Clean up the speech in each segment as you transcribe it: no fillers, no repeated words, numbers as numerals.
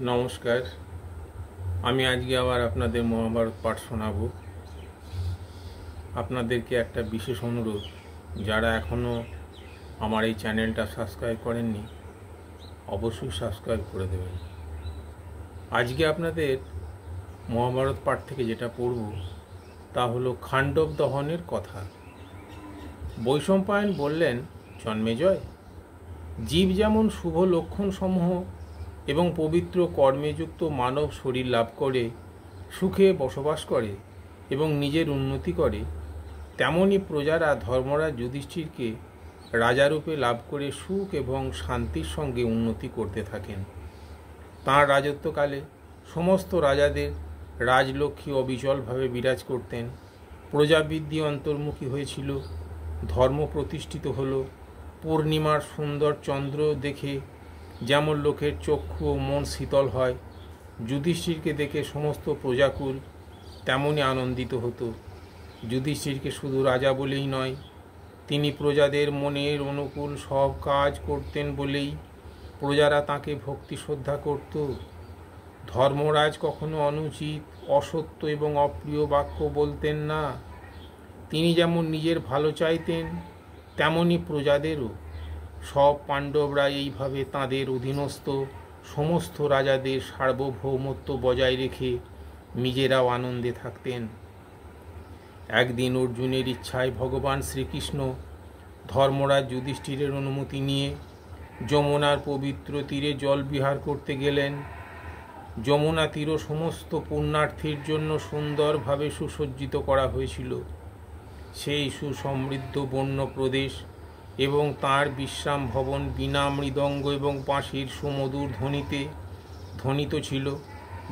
নমস্কার। আমি আজকে আবার আপনাদের মহাভারত পাঠ শোনাব। আপনাদেরকে একটা বিশেষ অনুরোধ, যারা এখনও আমার এই চ্যানেলটা সাবস্ক্রাইব করেননি অবশ্যই সাবস্ক্রাইব করে দেবেন। আজকে আপনাদের মহাভারত পাঠ থেকে যেটা পড়ব তা হলো খাণ্ডব দহনের কথা। বৈশম্পায়ন বললেন, জন্মেজয়, জীব যেমন শুভ লক্ষণসমূহ এবং পবিত্র কর্মেযুক্ত মানব শরীর লাভ করে সুখে বসবাস করে এবং নিজের উন্নতি করে, তেমনি প্রজারা ধর্মরাজ যুধিষ্ঠিরকে রাজারূপে লাভ করে সুখ এবং শান্তির সঙ্গে উন্নতি করতে থাকেন। তাঁর রাজত্বকালে সমস্ত রাজাদের রাজলক্ষ্মী অবিচলভাবে বিরাজ করতেন। প্রজাবৃদ্ধি অন্তর্মুখী হয়েছিল, ধর্ম প্রতিষ্ঠিত হল। পূর্ণিমার সুন্দর চন্দ্র দেখে যেমন লোকের চক্ষু ও মন শীতল হয়, যুধিষ্ঠিরকে দেখে সমস্ত প্রজাকুল তেমনই আনন্দিত হতো। যুধিষ্ঠিরকে শুধু রাজা বলেই নয়, তিনি প্রজাদের মনের অনুকূল সব কাজ করতেন বলেই প্রজারা তাঁকে ভক্তি শ্রদ্ধা করত। ধর্মরাজ কখনো অনুচিত, অসত্য এবং অপ্রিয় বাক্য বলতেন না। তিনি যেমন নিজের ভালো চাইতেন, তেমনি প্রজাদেরও। সব পাণ্ডবরা এইভাবে তাঁদের অধীনস্থ সমস্ত রাজাদের সার্বভৌমত্ব বজায় রেখে নিজেরাও আনন্দে থাকতেন। একদিন অর্জুনের ইচ্ছায় ভগবান শ্রীকৃষ্ণ ধর্মরাজ যুধিষ্ঠিরের অনুমতি নিয়ে যমুনার পবিত্র তীরে জল বিহার করতে গেলেন। যমুনা তীরও সমস্ত পুণ্যার্থীর জন্য সুন্দরভাবে সুসজ্জিত করা হয়েছিল। সেই সুসমৃদ্ধ বন্য প্রদেশ এবং তাঁর বিশ্রাম ভবন বীণা, মৃদঙ্গ এবং বাঁশির সুমধুর ধ্বনিতে ধ্বনিত ছিল।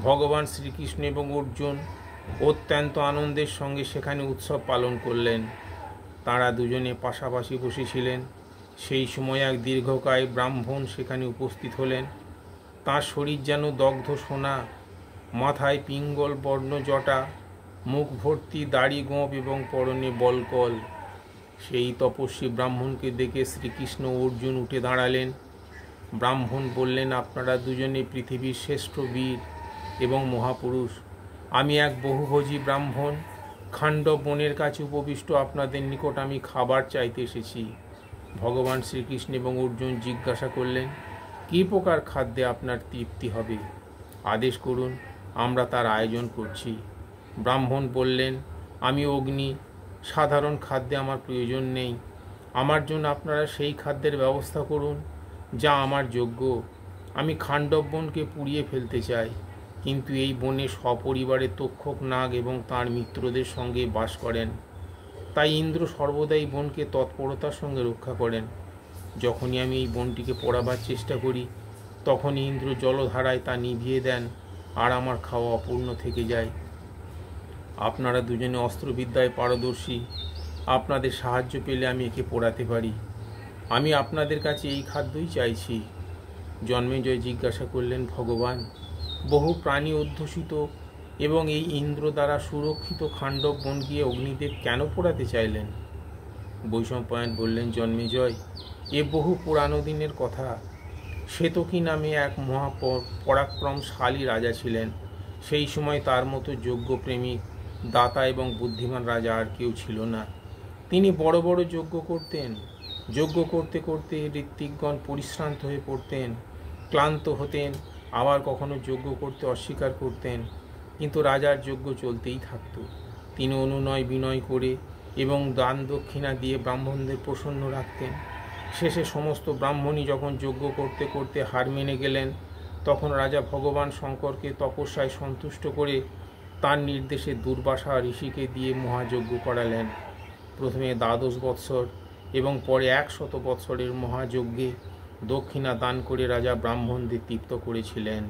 ভগবান শ্রীকৃষ্ণ এবং অর্জুন অত্যন্ত আনন্দের সঙ্গে সেখানে উৎসব পালন করলেন। তাঁরা দুজনে পাশাপাশি বসেছিলেন। সেই সময় এক দীর্ঘকায় ব্রাহ্মণ সেখানে উপস্থিত হলেন। তাঁর শরীর যেন দগ্ধ সোনা, মাথায় পিঙ্গল বর্ণ জটা, মুখ ভর্তি দাড়ি গোঁফ এবং পরনে বলকল। সেই তপস্বী ব্রাহ্মণকে দেখে শ্রীকৃষ্ণ অর্জুন উঠে দাঁড়ালেন। ব্রাহ্মণ বললেন, আপনারা দুজনে পৃথিবীর শ্রেষ্ঠ বীর এবং মহাপুরুষ। আমি এক বহুভোজী ব্রাহ্মণ, খাণ্ডব বনের কাছে উপবিষ্ট আপনাদের নিকট আমি খাবার চাইতে এসেছি। ভগবান শ্রীকৃষ্ণ এবং অর্জুন জিজ্ঞাসা করলেন, কী প্রকার খাদ্যে আপনার তৃপ্তি হবে? আদেশ করুন, আমরা তার আয়োজন করছি। ব্রাহ্মণ বললেন, আমি অগ্নি, সাধারণ খাদ্যে আমার প্রয়োজন নেই। আমার জন্য আপনারা সেই খাদ্যের ব্যবস্থা করুন যা আমার যোগ্য। আমি খাণ্ডব বনকে পুড়িয়ে ফেলতে চাই, কিন্তু এই বনে সপরিবারে তক্ষক নাগ এবং তাঁর মিত্রদের সঙ্গে বাস করেন। তাই ইন্দ্র সর্বদাই বনকে তৎপরতার সঙ্গে রক্ষা করেন। যখনই আমি এই বনটিকে পোড়াবার চেষ্টা করি, তখনই ইন্দ্র জলধারায় তা নিভিয়ে দেন আর আমার খাওয়া অপূর্ণ থেকে যায়। আপনারা দুজনে অস্ত্রবিদ্যায় পারদর্শী, আপনাদের সাহায্য পেলে আমি একে পোড়াতে পারি। আমি আপনাদের কাছে এই খাদ্যই চাইছি। জন্মেজয় জিজ্ঞাসা করলেন, ভগবান, বহু প্রাণী অধ্যুষিত এবং এই ইন্দ্র দ্বারা সুরক্ষিত খাণ্ডব বন গিয়ে অগ্নিদেব কেন পোড়াতে চাইলেন? বৈশম্পায়ন বললেন, জন্মেজয়, এ বহু পুরানো দিনের কথা। শ্বেতকী নামে এক মহাপরাক্রমশালী রাজা ছিলেন। সেই সময় তার মতো যোগ্য প্রেমিক, দাতা এবং বুদ্ধিমান রাজা আর কেউ ছিল না। তিনি বড় বড় যজ্ঞ করতেন। যজ্ঞ করতে করতে ঋত্বিকগণ পরিশ্রান্ত হয়ে পড়তেন, ক্লান্ত হতেন, আবার কখনো যজ্ঞ করতে অস্বীকার করতেন, কিন্তু রাজার যজ্ঞ চলতেই থাকত। তিনি অনুনয় বিনয় করে এবং দান দক্ষিণা দিয়ে ব্রাহ্মণদের প্রসন্ন রাখতেন। শেষে সমস্ত ব্রাহ্মণই যখন যজ্ঞ করতে করতে হার মেনে গেলেন, তখন রাজা ভগবান শঙ্করকে তপস্যায় সন্তুষ্ট করে তার নির্দেশে দুর্বাসা ঋষিকে দিয়ে মহাযজ্ঞ করালেন। প্রথমে 12 বৎসর এবং পরে 100 বৎসরের মহাযজ্ঞে দক্ষিণা দান করে রাজা ব্রাহ্মণদের তৃপ্ত করেছিলেন।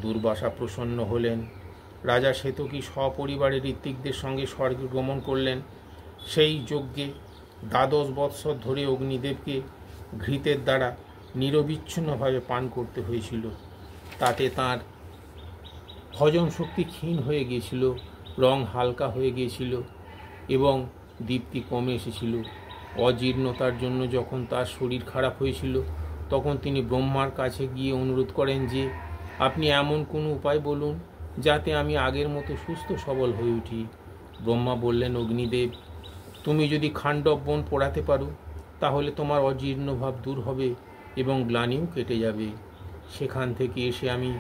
দুর্বাসা প্রসন্ন হলেন। রাজা শ্বেতকী সপরিবারে ঋত্বিকদের সঙ্গে স্বর্গে গমন করলেন। সেই যজ্ঞে 12 বৎসর ধরে অগ্নিদেবকে ঘৃতের দ্বারা নিরবিচ্ছিন্নভাবে পান করতে হয়েছিল। তাতে তাঁর হজম শক্তি ক্ষীণ হয়ে গিয়েছিল, রং হালকা হয়ে গিয়েছিল এবং দীপ্তি কমে এসেছিল। অজীর্ণতার জন্য যখন তার শরীর খারাপ হয়েছিল, তখন তিনি ব্রহ্মার কাছে গিয়ে অনুরোধ করেন যে আপনি এমন কোনো উপায় বলুন যাতে আমি আগের মতো সুস্থ সবল হয়ে উঠি। ব্রহ্মা বললেন, অগ্নিদেব, তুমি যদি খাণ্ডব বন পোড়াতে পারো তাহলে তোমার অজীর্ণ ভাব দূর হবে এবং গ্লানিও কেটে যাবে। সেখান থেকে এসে আমি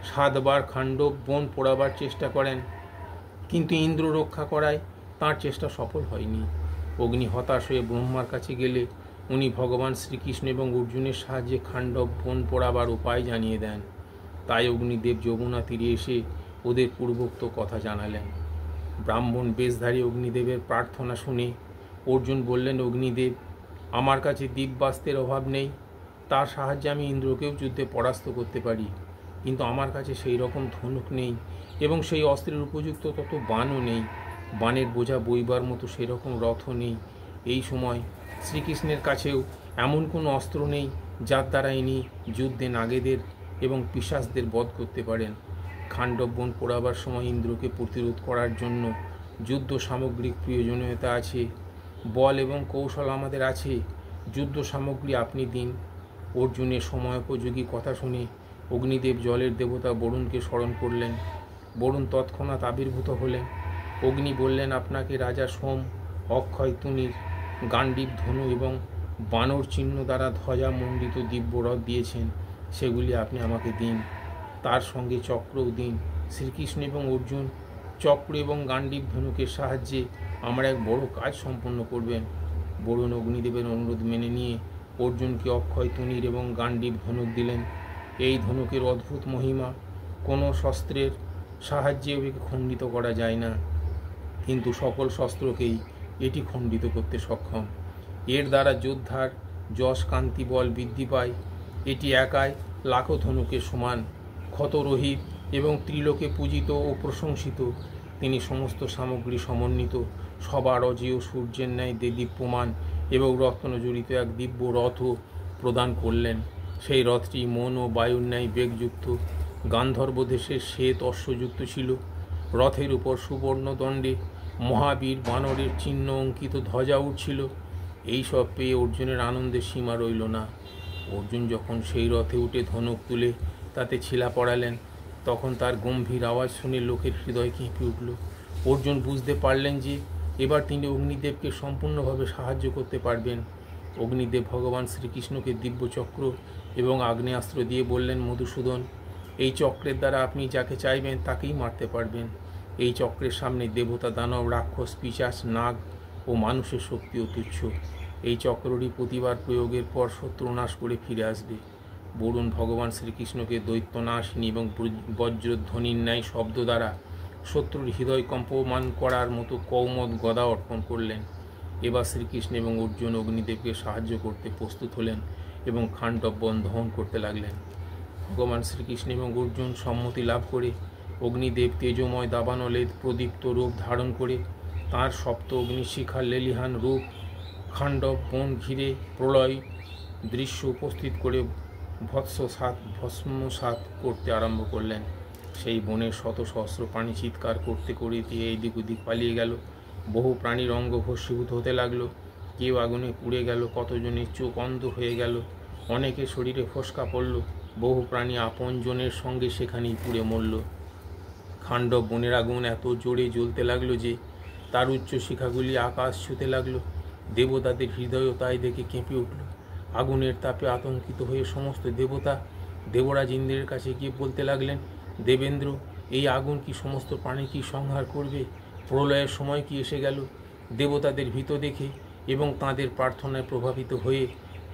7 বার খাণ্ডব বন পোড়াবার চেষ্টা করেন, কিন্তু ইন্দ্র রক্ষা করায় তাঁর চেষ্টা সফল হয়নি। অগ্নি হতাশ হয়ে ব্রহ্মার কাছে গেলে উনি ভগবান শ্রীকৃষ্ণ এবং অর্জুনের সাহায্যে খাণ্ডব বন পোড়াবার উপায় জানিয়ে দেন। তাই অগ্নিদেব যমুনা তীরে এসে ওদের পূর্বোক্ত কথা জানালেন। ব্রাহ্মণ বেশধারী অগ্নিদেবের প্রার্থনা শুনে অর্জুন বললেন, অগ্নিদেব, আমার কাছে দিব্যাস্ত্রের অভাব নেই, তার সাহায্যে আমি ইন্দ্রকেও যুদ্ধে পরাস্ত করতে পারি, কিন্তু আমার কাছে সেই রকম ধনুক নেই এবং সেই অস্ত্রের উপযুক্ত তত বাণও নেই, বাণের বোঝা বইবার মতো সেরকম রথও নেই। এই সময় শ্রীকৃষ্ণের কাছেও এমন কোনো অস্ত্র নেই যার দ্বারা ইনি যুদ্ধে নাগেদের এবং পিশাচদের বধ করতে পারেন। খাণ্ডব বন পোড়াবার সময় ইন্দ্রকে প্রতিরোধ করার জন্য যুদ্ধ সামগ্রিক প্রয়োজনীয়তা আছে, বল এবং কৌশল আমাদের আছে, যুদ্ধ সামগ্রী আপনি দিন। অর্জুনের সময়োপযোগী কথা শুনে অগ্নিদেব জলের দেবতা বরুণকে স্মরণ করলেন। বরুণ তৎক্ষণাৎ আবির্ভূত হলেন। অগ্নি বললেন, আপনাকে রাজা সোম অক্ষয় তুনির গান্ডীব ধনু এবং বানর চিহ্ন দ্বারা ধ্বজা মণ্ডিত দিব্য রথ দিয়েছেন, সেগুলি আপনি আমাকে দিন। তার সঙ্গে চক্রও দিন। শ্রীকৃষ্ণ এবং অর্জুন চক্র এবং গান্ডীব ধনুকের সাহায্যে আমার এক বড় কাজ সম্পন্ন করবেন। বরুণ অগ্নিদেবের অনুরোধ মেনে নিয়ে অর্জুনকে অক্ষয় তুনির এবং গান্ডীব ধনুক দিলেন। এই ধনুকের অদ্ভুত মহিমা, কোনো শস্ত্রের সাহায্যে একে খণ্ডিত করা যায় না, কিন্তু সকল শস্ত্রকেই এটি খণ্ডিত করতে সক্ষম। এর দ্বারা যোদ্ধার যশ কান্তি বল বৃদ্ধি পায়। এটি একাই লাখো ধনুকের সমান, ক্ষতরহিত এবং ত্রিলোকে পূজিত ও প্রশংসিত। তিনি সমস্ত সামগ্রী সমন্বিত, সবার অজেয় সূর্যের ন্যায় দেদীপ্যমান এবং রত্নজড়িত এক দিব্য রথও প্রদান করলেন। সেই রথটি মন ও বায়ুর ন্যায় বেগযুক্ত, গান্ধর্ব দেশের শ্বেত অশ্বযুক্ত ছিল। রথের উপর সুবর্ণ দণ্ডে মহাবীর বানরের চিহ্ন অঙ্কিত ধ্বজা উঠছিল। এইসব পেয়ে অর্জুনের আনন্দের সীমা রইল না। অর্জুন যখন সেই রথে উঠে ধনুক তুলে তাতে ছিলা পড়ালেন, তখন তার গম্ভীর আওয়াজ শুনে লোকের হৃদয় কেঁপে উঠল। অর্জুন বুঝতে পারলেন যে এবার তিনি অগ্নিদেবকে সম্পূর্ণভাবে সাহায্য করতে পারবেন। অগ্নিদেব ভগবান শ্রীকৃষ্ণকে দিব্যচক্র এবং আগ্নেয়াস্ত্র দিয়ে বললেন, মধুসূদন, এই চক্রের দ্বারা আপনি যাকে চাইবেন তাকেই মারতে পারবেন। এই চক্রের সামনে দেবতা, দানব, রাক্ষস, পিশাচ, নাগ ও মানুষের শক্তিও তুচ্ছ। এই চক্রটি প্রতিবার প্রয়োগের পর শত্রু নাশ করে ফিরে আসবে। বরুণ ভগবান শ্রীকৃষ্ণকে দৈত্যনাশিনী এবং বজ্রধ্বনির ন্যায় শব্দ দ্বারা শত্রুর হৃদয় কম্পমান করার মতো কৌমদ গদা অর্পণ করলেন। এবার শ্রীকৃষ্ণ এবং অর্জুন অগ্নিদেবকে সাহায্য করতে প্রস্তুত হলেন এবং খাণ্ডব বন দহন করতে লাগলেন। ভগবান শ্রীকৃষ্ণ এবং অর্জুন সম্মতি লাভ করে অগ্নিদেব তেজময় দাবানলে প্রদীপ্ত রূপ ধারণ করে তাঁর সপ্ত অগ্নিশিখার লেলিহান রূপ খাণ্ডব বন ঘিরে প্রলয় দৃশ্য উপস্থিত করে ভস্মসাৎ করতে আরম্ভ করলেন। সেই বনের শত সহস্র প্রাণী চিৎকার করতে করতে এইদিক ওদিক পালিয়ে গেল। বহু প্রাণীর অঙ্গ ভস্মীভূত হতে লাগলো। কেউ আগুনে পুড়ে গেল, কতজনের চোখ অন্ধ হয়ে গেল, অনেকের শরীরে ফোসকা পড়ল। বহু প্রাণী আপনজনের সঙ্গে সেখানেই পুড়ে মরল। খাণ্ডব বনের আগুন এত জোরে জ্বলতে লাগলো যে তার উচ্চ শিখাগুলি আকাশ ছুঁতে লাগলো। দেবতাদের হৃদয়ও তাই দেখে কেঁপে উঠল। আগুনের তাপে আতঙ্কিত হয়ে সমস্ত দেবরাজ ইন্দ্রের কাছে গিয়ে বলতে লাগলেন, দেবেন্দ্র, এই আগুন কি সমস্ত প্রাণীকে সংহার করবে? প্রলয়ের সময় কি এসে গেল? দেবতাদের ভীত দেখে এবং তাঁদের প্রার্থনায় প্রভাবিত হয়ে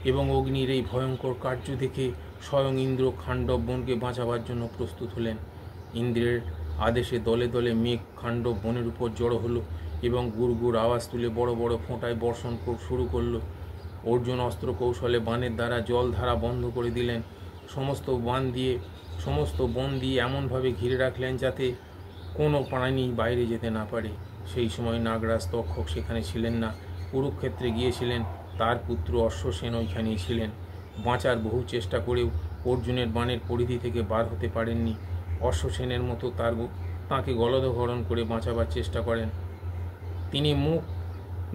এবং অগ্নির এই ভয়ঙ্কর কার্য দেখে স্বয়ং ইন্দ্র খাণ্ডব বনকে বাঁচাবার জন্য প্রস্তুত হলেন। ইন্দ্রের আদেশে দলে দলে মেঘ খাণ্ডব বনের উপর জড়ো হলো এবং গুড় আওয়াজ তুলে বড় বড় ফোঁটায় বর্ষণ শুরু করলো। অর্জুন অস্ত্র কৌশলে বাণের দ্বারা জলধারা বন্ধ করে দিলেন। সমস্ত বন দিয়ে এমনভাবে ঘিরে রাখলেন যাতে কোনো প্রাণী বাইরে যেতে না পারে। সেই সময় নাগরাজ তক্ষক সেখানে ছিলেন না, কুরুক্ষেত্রে গিয়েছিলেন। তার পুত্র অশ্বসেন ওইখানেই ছিলেন। বাঁচার বহু চেষ্টা করেও অর্জুনের বাণের পরিধি থেকে বার হতে পারেননি। অশ্বসেনের মতো তাঁকে গলদঘরণ করে বাঁচাবার চেষ্টা করেন। তিনি মুখ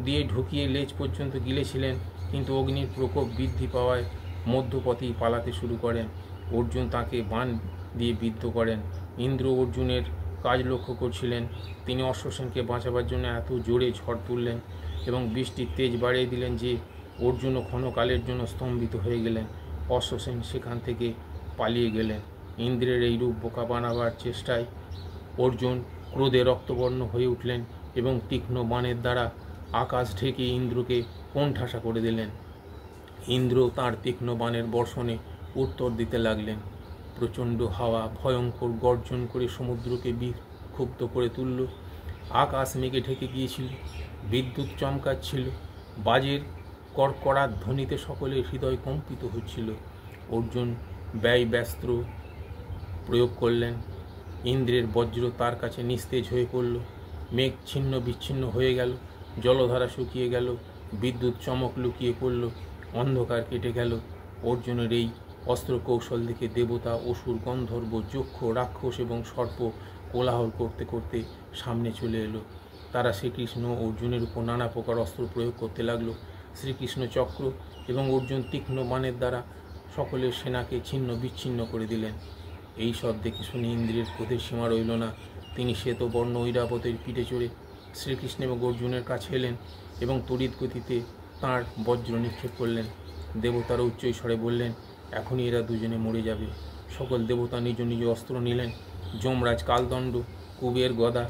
দিয়ে ঢুকিয়ে লেজ পর্যন্ত গিলেছিলেন, কিন্তু অগ্নির প্রকোপ বৃদ্ধি পাওয়ায় মধ্যপথেই পালাতে শুরু করেন। অর্জুন তাঁকে বাণ দিয়ে বিদ্ধ করেন। ইন্দ্র অর্জুনের কাজ লক্ষ্য করছিলেন। তিনি অশ্বসেনকে বাঁচাবার জন্য এত জোরে ঝড় তুললেন এবং বৃষ্টির তেজ বাড়িয়ে দিলেন যে অর্জুনও ক্ষণকালের জন্য স্তম্ভিত হয়ে গেলেন। অশ্বসেন সেখান থেকে পালিয়ে গেলেন। ইন্দ্রের এই রূপ বোকা বানাবার চেষ্টায় অর্জুন ক্রোধে রক্তবর্ণ হয়ে উঠলেন এবং তীক্ষ্ণ বাণের দ্বারা আকাশ ঢেকে ইন্দ্রকে কোণঠাসা করে দিলেন। ইন্দ্র তাঁর তীক্ষ্ণ বাণের বর্ষণে উত্তর দিতে লাগলেন। প্রচণ্ড হাওয়া ভয়ঙ্কর গর্জন করে সমুদ্রকে বিক্ষুব্ধ করে তুলল। আকাশ মেঘে ঢেকে গিয়েছিল, বিদ্যুৎ চমকাচ্ছিল, বাজের কড়কড়ার ধ্বনিতে সকলের হৃদয় কম্পিত হচ্ছিল। অর্জুন ব্যস্ত্র প্রয়োগ করলেন। ইন্দ্রের বজ্র তার কাছে নিস্তেজ হয়ে পড়ল। মেঘ ছিন্ন বিচ্ছিন্ন হয়ে গেল, জলধারা শুকিয়ে গেল, বিদ্যুৎ চমক লুকিয়ে পড়ল, অন্ধকার কেটে গেল। অর্জুনের এই অস্ত্র কৌশল দেখে দেবতা, অসুর, গন্ধর্ব, যক্ষ, রাক্ষস এবং সর্প কোলাহল করতে করতে সামনে চলে এলো। তারা শ্রীকৃষ্ণ অর্জুনের উপর নানা প্রকার অস্ত্র প্রয়োগ করতে লাগলো। শ্রীকৃষ্ণ চক্র এবং অর্জুন তীক্ষ্ণ বাণের দ্বারা সকলের সেনাকে ছিন্ন বিচ্ছিন্ন করে দিলেন। এই সব দেখে শুনে ইন্দ্রের ক্রোধের সীমা রইল না। তিনি শ্বেতবর্ণ ঐরাবতের পিঠে চড়ে শ্রীকৃষ্ণ এবং অর্জুনের কাছে এলেন এবং তড়িৎ গতিতে তাঁর বজ্র নিক্ষেপ করলেন। দেবতারা উচ্চস্বরে বললেন, এখনই এরা দুজনে মরে যাবে। সকল দেবতা নিজ নিজ অস্ত্র নিলেন। যমরাজ কালদণ্ড, কুবের গদা,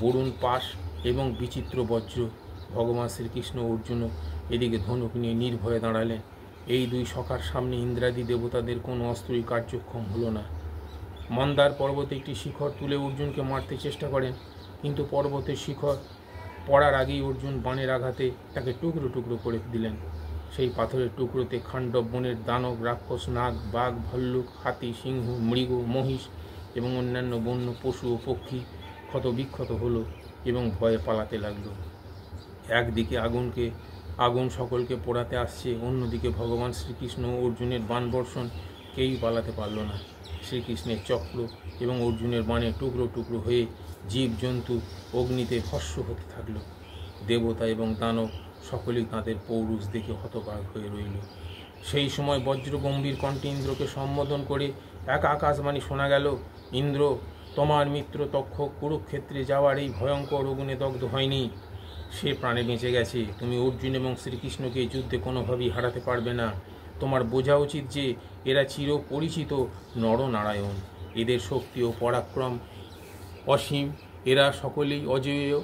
বরুণ পাশ এবং বিচিত্র বজ্র। ভগবান শ্রীকৃষ্ণ অর্জুনও এদিকে ধনুক নিয়ে নির্ভয়ে দাঁড়ালেন। এই দুই সখার সামনে ইন্দ্রাদি দেবতাদের কোনো অস্ত্রই কার্যক্ষম হলো না। মন্দার পর্বতে একটি শিখর তুলে অর্জুনকে মারতে চেষ্টা করেন, কিন্তু পর্বতের শিখর পড়ার আগেই অর্জুন বাণের আঘাতে তাকে টুকরো টুকরো করে দিলেন। সেই পাথরের টুকরোতে খাণ্ডব বনের দানব, রাক্ষস, নাগ, বাঘ, ভল্লুক, হাতি, সিংহ, মৃগ, মহিষ এবং অন্যান্য বন্য পশু ও পক্ষী ক্ষত বিক্ষত হলো এবং ভয়ে পালাতে লাগলো। একদিকে আগুন সকলকে পোড়াতে আসছে, অন্যদিকে ভগবান শ্রীকৃষ্ণ অর্জুনের বাণ বর্ষণ, কেউই পালাতে পারল না। শ্রীকৃষ্ণের চক্র এবং অর্জুনের বাণে টুকরো টুকরো হয়ে জীবজন্তু অগ্নিতে ভস্ম হতে থাকল। দেবতা এবং দানব সকলেই তাঁদের পৌরুষ দেখে হতবাক হয়ে রইল। সেই সময় বজ্র গম্ভীর কণ্ঠে ইন্দ্রকে সম্বোধন করে এক আকাশবাণী শোনা গেল, ইন্দ্র, তোমার মিত্র তক্ষক কুরুক্ষেত্রে যাওয়ার এই ভয়ঙ্কর অগ্নে দগ্ধ হয়নি, সে প্রাণে বেঁচে গেছে। তুমি অর্জুন এবং শ্রীকৃষ্ণকে যুদ্ধে কোনোভাবেই হারাতে পারবে না। তোমার বোঝা উচিত যে এরা চির পরিচিত নরনারায়ণ। এদের শক্তি ও পরাক্রম অসীম। এরা সকলেই অজেয়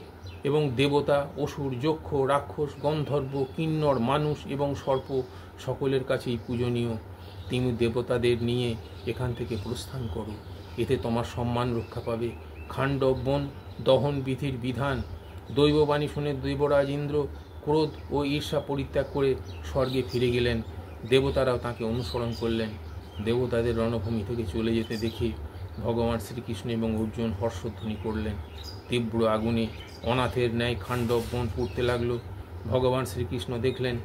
এবং দেবতা, অসুর, যক্ষ, রাক্ষস, গন্ধর্ব, কিন্নর, মানুষ এবং সর্প সকলের কাছেই পূজনীয়। তুমি দেবতাদের নিয়ে এখান থেকে প্রস্থান করো, এতে তোমার সম্মান রক্ষা পাবে। খাণ্ডব বন দহন বিধির বিধান। দৈববাণী শুনে দেবরাজ ইন্দ্র ক্রোধ ও ঈর্ষা পরিত্যাগ করে স্বর্গে ফিরে গেলেন। দেবতারাও তাকে অনুসরণ করলেন। দেবতাদের রণভূমি থেকে চলে যেতে দেখে ভগবান শ্রীকৃষ্ণ এবং অর্জুন হর্ষধ্বনি করলেন। তীব্র আগুনে অনাথের ন্যায় খাণ্ডব বন পুড়তে লাগলো। ভগবান শ্রীকৃষ্ণ দেখলেন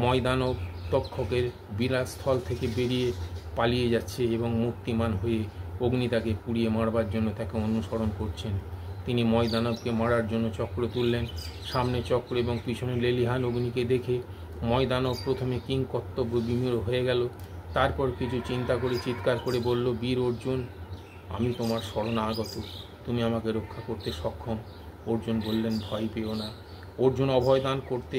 ময়দানব তক্ষকের বিলাসস্থল থেকে বেরিয়ে পালিয়ে যাচ্ছে এবং মূর্তিমান হয়ে অগ্নি তাকে পুড়িয়ে মারবার জন্য তাকে অনুসরণ করছেন। তিনি ময়দানবকে মারার জন্য চক্র তুললেন। সামনে চক্র এবং পিছনে লেলিহান অগ্নিকে দেখে ময়দানব প্রথমে কিংকর্তব্য বিমূঢ় হয়ে গেল। তারপর কিছু চিন্তা করে চিৎকার করে বলল, বীর অর্জুন, আমি তোমার শরণাগত, তুমি আমাকে রক্ষা করতে সক্ষম। অর্জুন বললেন, ভয় পেও না। অর্জুন অভয়দান করতে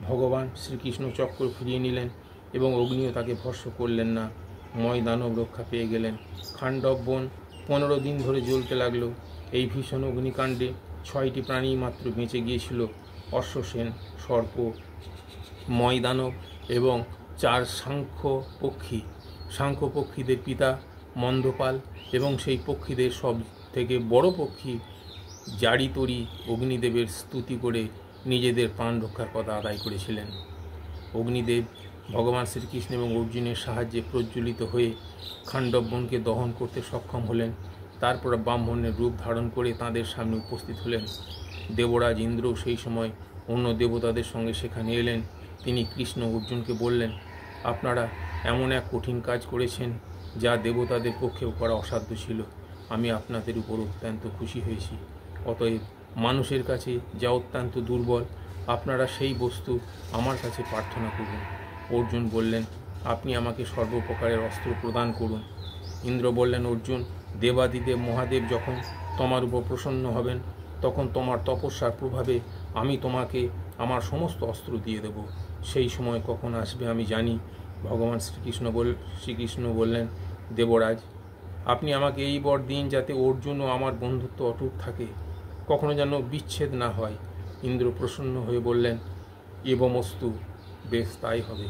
ভগবান শ্রীকৃষ্ণ চক্র ফিরিয়ে নিলেন এবং অগ্নিও তাকে ভস্ম করলেন না। ময়দানব রক্ষা পেয়ে গেলেন। খাণ্ডব বন 15 দিন ধরে জ্বলতে লাগলো। এই ভীষণ অগ্নিকাণ্ডে 6টি প্রাণী মাত্র বেঁচে গিয়েছিল, অশ্বসেন, সর্প, ময়দানব এবং 4 সাংখ্য পক্ষীদের পিতা মন্দপাল এবং সেই পক্ষীদের সব থেকে বড় পক্ষী জারিতরি অগ্নিদেবের স্তুতি করে নিজেদের প্রাণ রক্ষার কথা আদায় করেছিলেন। অগ্নিদেব ভগবান শ্রীকৃষ্ণ এবং অর্জুনের সাহায্যে প্রজ্বলিত হয়ে খাণ্ডব বনকে দহন করতে সক্ষম হলেন। তারপর ব্রাহ্মণের রূপ ধারণ করে তাদের সামনে উপস্থিত হলেন। দেবরাজ ইন্দ্র সেই সময় অন্য দেবতাদের সঙ্গে সেখানে এলেন। তিনি কৃষ্ণ অর্জুনকে বললেন, আপনারা এমন এক কঠিন কাজ করেছেন যা দেবতাদের পক্ষেও করা অসাধ্য ছিল। আমি আপনাদের উপর অত্যন্ত খুশি হয়েছি। অতএব মানুষের কাছে যা অত্যন্ত দুর্বল, আপনারা সেই বস্তু আমার কাছে প্রার্থনা করুন। অর্জুন বললেন, আপনি আমাকে সর্বপ্রকারের অস্ত্র প্রদান করুন। ইন্দ্র বললেন, অর্জুন, দেবাদিদেব মহাদেব যখন তোমার উপর প্রসন্ন হবেন, তখন তোমার তপস্যার প্রভাবে আমি তোমাকে আমার সমস্ত অস্ত্র দিয়ে দেব। সেই সময় কখন আসবে আমি জানি। ভগবান শ্রীকৃষ্ণ বললেন, দেবরাজ, আপনি আমাকে এই বর দিন যাতে অর্জুন ও আমার বন্ধুত্ব অটুট থাকে, কখনো যেন বিচ্ছেদ না হয়। ইন্দ্র প্রসন্ন হয়ে বললেন, এবমস্তু, বেশ তাই হবে।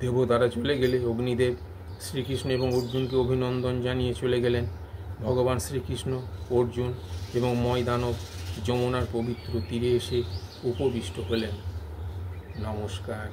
দেবতারা চলে গেলে অগ্নিদেব শ্রীকৃষ্ণ এবং অর্জুনকে অভিনন্দন জানিয়ে চলে গেলেন। ভগবান শ্রীকৃষ্ণ, অর্জুন এবং ময়দানব যমুনার পবিত্র তীরে এসে উপবিষ্ট হলেন। নমস্কার।